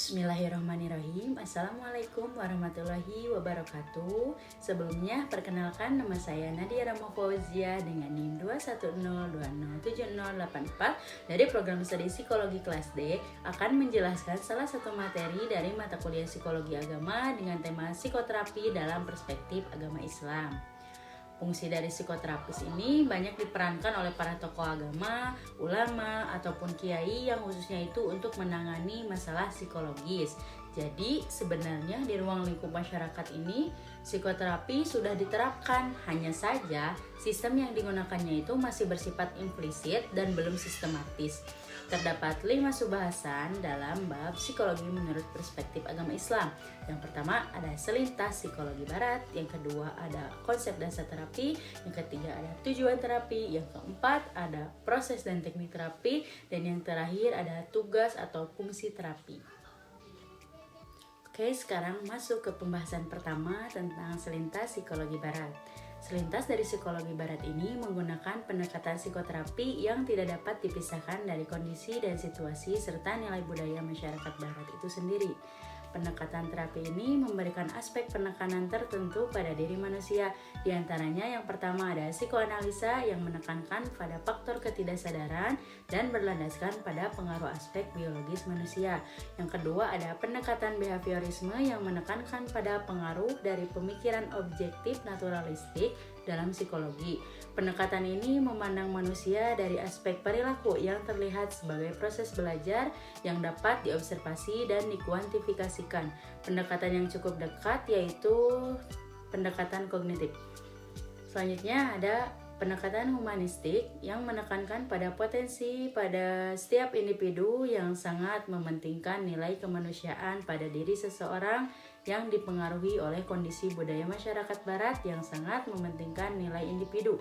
Bismillahirrahmanirrahim. Assalamualaikum warahmatullahi wabarakatuh. Sebelumnya perkenalkan, nama saya Nadia Rama Fauzia dengan NIM 210207084 dari program studi psikologi kelas D akan menjelaskan salah satu materi dari mata kuliah psikologi agama dengan tema psikoterapi dalam perspektif agama Islam. Fungsi dari psikoterapis ini banyak diperankan oleh para tokoh agama, ulama, ataupun kiai yang khususnya itu untuk menangani masalah psikologis. Jadi sebenarnya di ruang lingkup masyarakat ini psikoterapi sudah diterapkan, hanya saja sistem yang digunakannya itu masih bersifat implisit dan belum sistematis. Terdapat 5 subbahasan dalam bab psikologi menurut perspektif agama Islam. Yang pertama ada selintas psikologi barat, yang kedua ada konsep dasar terapi, yang ketiga ada tujuan terapi, yang keempat ada proses dan teknik terapi, dan yang terakhir ada tugas atau fungsi terapi. Oke, sekarang masuk ke pembahasan pertama tentang selintas psikologi barat. Selintas dari psikologi barat ini menggunakan pendekatan psikoterapi yang tidak dapat dipisahkan dari kondisi dan situasi serta nilai budaya masyarakat barat itu sendiri. Pendekatan terapi ini memberikan aspek penekanan tertentu pada diri manusia. Di antaranya yang pertama ada psikoanalisa yang menekankan pada faktor ketidaksadaran dan berlandaskan pada pengaruh aspek biologis manusia. Yang kedua ada pendekatan behaviorisme yang menekankan pada pengaruh dari pemikiran objektif naturalistik dalam psikologi. Pendekatan ini memandang manusia dari aspek perilaku yang terlihat sebagai proses belajar yang dapat diobservasi dan dikuantifikasikan. Pendekatan yang cukup dekat yaitu pendekatan kognitif. Selanjutnya ada pendekatan humanistik yang menekankan pada potensi pada setiap individu yang sangat mementingkan nilai kemanusiaan pada diri seseorang yang dipengaruhi oleh kondisi budaya masyarakat barat yang sangat mementingkan nilai individu.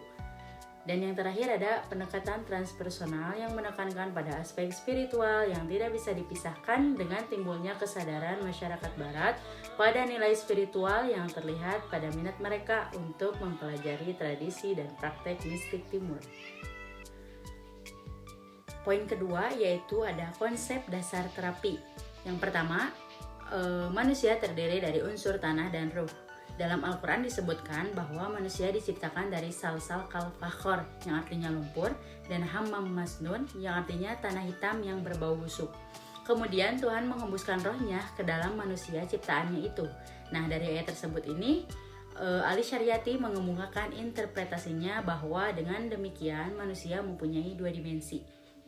Dan yang terakhir ada pendekatan transpersonal yang menekankan pada aspek spiritual yang tidak bisa dipisahkan dengan timbulnya kesadaran masyarakat barat pada nilai spiritual yang terlihat pada minat mereka untuk mempelajari tradisi dan praktek mistik timur. Poin kedua yaitu ada konsep dasar terapi. Yang pertama, manusia terdiri dari unsur tanah dan ruh. Dalam Al-Quran disebutkan bahwa manusia diciptakan dari salsal kal-fakhor yang artinya lumpur dan hammam masnun yang artinya tanah hitam yang berbau busuk. Kemudian Tuhan menghembuskan rohnya ke dalam manusia ciptaannya itu. Nah, dari ayat tersebut ini Ali Syariati mengemukakan interpretasinya bahwa dengan demikian manusia mempunyai 2 dimensi.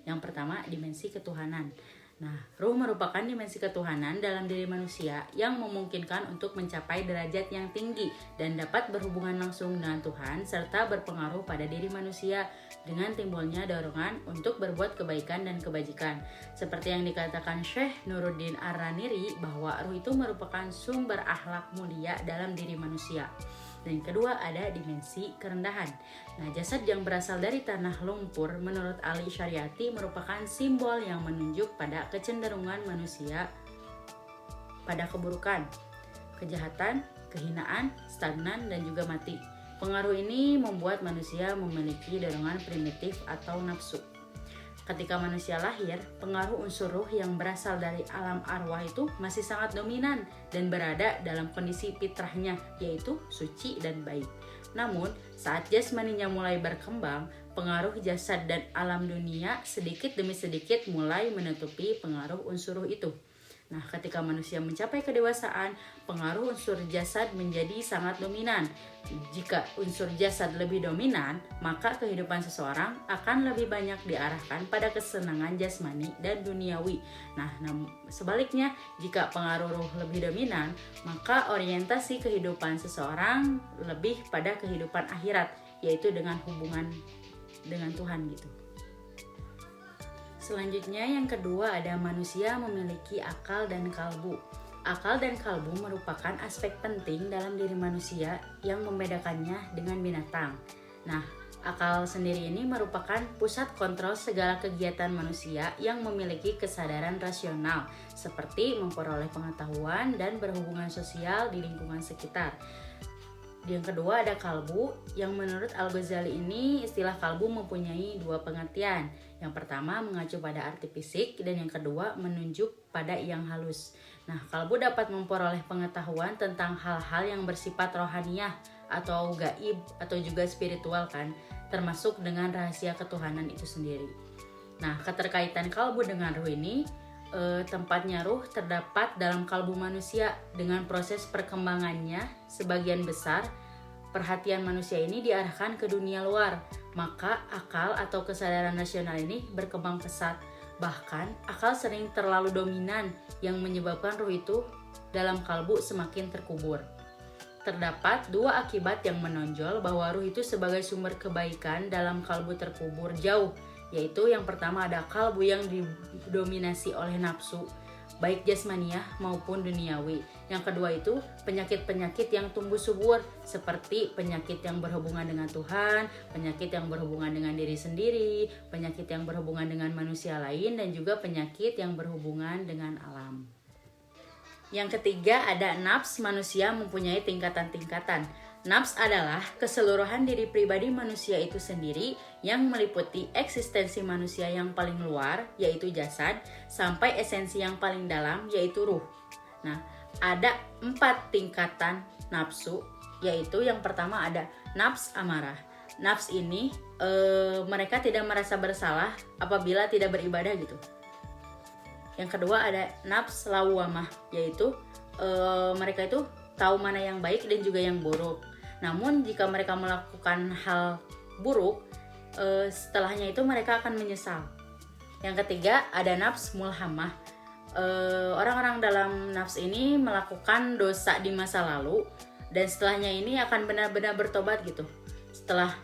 Yang pertama dimensi ketuhanan. Nah, ruh merupakan dimensi ketuhanan dalam diri manusia yang memungkinkan untuk mencapai derajat yang tinggi dan dapat berhubungan langsung dengan Tuhan serta berpengaruh pada diri manusia dengan timbulnya dorongan untuk berbuat kebaikan dan kebajikan. Seperti yang dikatakan Syekh Nuruddin Ar-Raniri bahwa ruh itu merupakan sumber akhlak mulia dalam diri manusia. Dan yang kedua ada dimensi kerendahan. Nah, jasad yang berasal dari tanah lumpur menurut Ali Syariati merupakan simbol yang menunjuk pada kecenderungan manusia pada keburukan, kejahatan, kehinaan, stagnan, dan juga mati. Pengaruh ini membuat manusia memiliki dorongan primitif atau nafsu. Ketika manusia lahir, pengaruh unsur ruh yang berasal dari alam arwah itu masih sangat dominan dan berada dalam kondisi fitrahnya, yaitu suci dan baik. Namun, saat jasmaninya mulai berkembang, pengaruh jasad dan alam dunia sedikit demi sedikit mulai menutupi pengaruh unsur ruh itu. Nah, ketika manusia mencapai kedewasaan, pengaruh unsur jasad menjadi sangat dominan. Jika unsur jasad lebih dominan, maka kehidupan seseorang akan lebih banyak diarahkan pada kesenangan jasmani dan duniawi. Nah, sebaliknya, jika pengaruh ruh lebih dominan, maka orientasi kehidupan seseorang lebih pada kehidupan akhirat, yaitu dengan hubungan dengan Tuhan gitu. Selanjutnya yang kedua ada manusia memiliki akal dan kalbu. Akal dan kalbu merupakan aspek penting dalam diri manusia yang membedakannya dengan binatang. Nah, akal sendiri ini merupakan pusat kontrol segala kegiatan manusia yang memiliki kesadaran rasional, seperti memperoleh pengetahuan dan berhubungan sosial di lingkungan sekitar. Yang kedua ada kalbu, yang menurut Al-Ghazali ini istilah kalbu mempunyai 2 pengertian. Yang pertama mengacu pada arti fisik dan yang kedua menunjuk pada yang halus. Nah, kalbu dapat memperoleh pengetahuan tentang hal-hal yang bersifat rohaniah atau gaib atau juga spiritual kan, termasuk dengan rahasia ketuhanan itu sendiri. Nah, keterkaitan kalbu dengan ruh ini, tempatnya ruh terdapat dalam kalbu manusia. Dengan proses perkembangannya, sebagian besar perhatian manusia ini diarahkan ke dunia luar, maka akal atau kesadaran rasional ini berkembang pesat. Bahkan akal sering terlalu dominan yang menyebabkan ruh itu dalam kalbu semakin terkubur. Terdapat dua akibat yang menonjol bahwa ruh itu sebagai sumber kebaikan dalam kalbu terkubur jauh, yaitu yang pertama ada kalbu yang didominasi oleh nafsu, baik jasmaniah maupun duniawi. Yang kedua itu penyakit-penyakit yang tumbuh subur, seperti penyakit yang berhubungan dengan Tuhan, penyakit yang berhubungan dengan diri sendiri, penyakit yang berhubungan dengan manusia lain, dan juga penyakit yang berhubungan dengan alam. Yang ketiga ada nafs. Manusia mempunyai tingkatan-tingkatan. Nafs adalah keseluruhan diri pribadi manusia itu sendiri yang meliputi eksistensi manusia yang paling luar, yaitu jasad, sampai esensi yang paling dalam, yaitu ruh. Nah, ada 4 tingkatan nafsu, yaitu yang pertama ada nafs amarah. Nafs ini mereka tidak merasa bersalah apabila tidak beribadah gitu. Yang kedua ada nafs lawamah, yaitu mereka itu tahu mana yang baik dan juga yang buruk. Namun jika mereka melakukan hal buruk, setelahnya itu mereka akan menyesal. Yang ketiga ada nafs mulhamah. Orang-orang dalam nafs ini melakukan dosa di masa lalu dan setelahnya ini akan benar-benar bertobat gitu. Setelah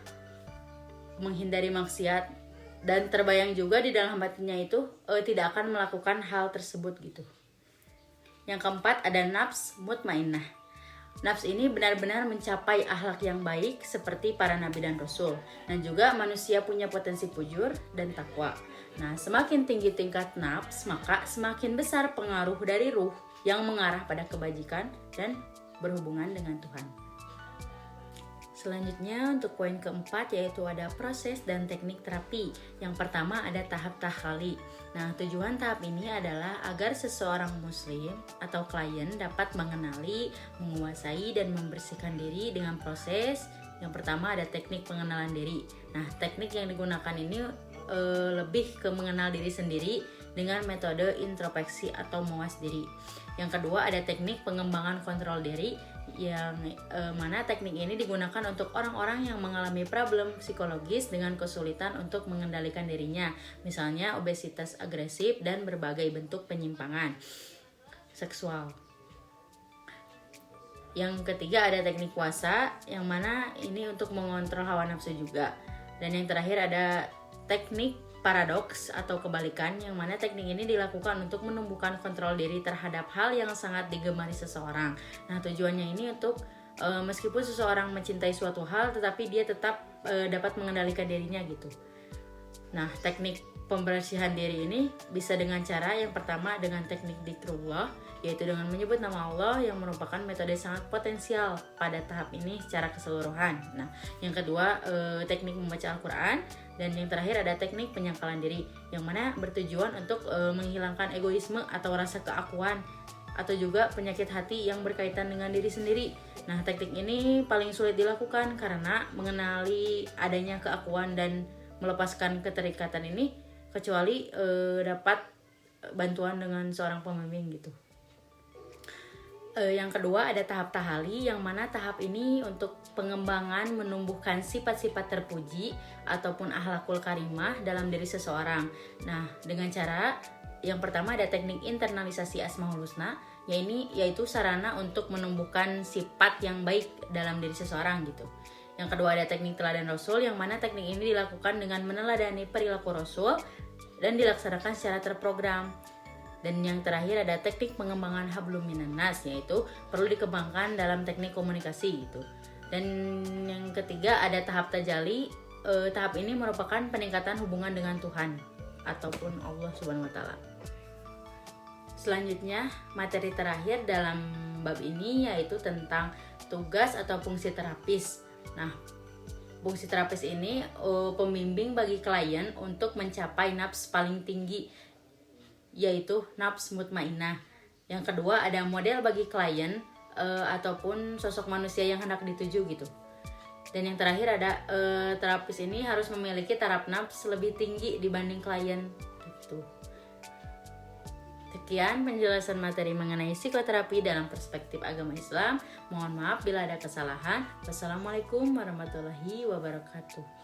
menghindari maksiat dan terbayang juga di dalam hatinya itu tidak akan melakukan hal tersebut gitu. Yang keempat ada nafs mutmainnah. Nafs ini benar-benar mencapai akhlak yang baik seperti para nabi dan rasul, dan juga manusia punya potensi fujur dan takwa. Nah, semakin tinggi tingkat nafs, maka semakin besar pengaruh dari ruh yang mengarah pada kebajikan dan berhubungan dengan Tuhan. Selanjutnya untuk poin keempat yaitu ada proses dan teknik terapi. Yang pertama ada tahap tahlili. Nah, tujuan tahap ini adalah agar seseorang muslim atau klien dapat mengenali, menguasai dan membersihkan diri dengan proses. Yang pertama ada teknik pengenalan diri. Nah, teknik yang digunakan ini lebih ke mengenal diri sendiri dengan metode introspeksi atau mawas diri. Yang kedua ada teknik pengembangan kontrol diri, yang mana teknik ini digunakan untuk orang-orang yang mengalami problem psikologis dengan kesulitan untuk mengendalikan dirinya, misalnya obesitas agresif dan berbagai bentuk penyimpangan seksual. Yang ketiga ada teknik puasa, yang mana ini untuk mengontrol hawa nafsu juga. Dan yang terakhir ada teknik paradoks atau kebalikan, yang mana teknik ini dilakukan untuk menumbuhkan kontrol diri terhadap hal yang sangat digemari seseorang. Nah, tujuannya ini untuk meskipun seseorang mencintai suatu hal, tetapi dia tetap dapat mengendalikan dirinya gitu. Nah, teknik pembersihan diri ini bisa dengan cara yang pertama dengan teknik dzikrullah, yaitu dengan menyebut nama Allah, yang merupakan metode sangat potensial pada tahap ini secara keseluruhan. Nah, yang kedua teknik membaca Al-Quran, dan yang terakhir ada teknik penyangkalan diri, yang mana bertujuan untuk menghilangkan egoisme atau rasa keakuan atau juga penyakit hati yang berkaitan dengan diri sendiri. Nah, teknik ini paling sulit dilakukan karena mengenali adanya keakuan dan melepaskan keterikatan ini kecuali dapat bantuan dengan seorang pembimbing gitu. Yang kedua ada tahap tahali, yang mana tahap ini untuk pengembangan menumbuhkan sifat-sifat terpuji ataupun akhlakul karimah dalam diri seseorang. Nah, dengan cara yang pertama ada teknik internalisasi Asmaul Husna, yaitu sarana untuk menumbuhkan sifat yang baik dalam diri seseorang gitu. Yang kedua ada teknik teladan Rasul, yang mana teknik ini dilakukan dengan meneladani perilaku Rasul dan dilaksanakan secara terprogram. Dan yang terakhir ada teknik pengembangan hablum minan nas, yaitu perlu dikembangkan dalam teknik komunikasi gitu. Dan yang ketiga ada tahap tajali. Tahap ini merupakan peningkatan hubungan dengan Tuhan ataupun Allah Subhanahu wa taala. Selanjutnya materi terakhir dalam bab ini yaitu tentang tugas atau fungsi terapis. Nah, Fungsi terapis ini pembimbing bagi klien untuk mencapai nafs paling tinggi, yaitu nafs mutmainah. Yang kedua, ada model bagi klien ataupun sosok manusia yang hendak dituju gitu. Dan yang terakhir ada terapis ini harus memiliki taraf nafs lebih tinggi dibanding klien gitu. Sekian penjelasan materi mengenai psikoterapi dalam perspektif agama Islam. Mohon maaf bila ada kesalahan. Wassalamualaikum warahmatullahi wabarakatuh.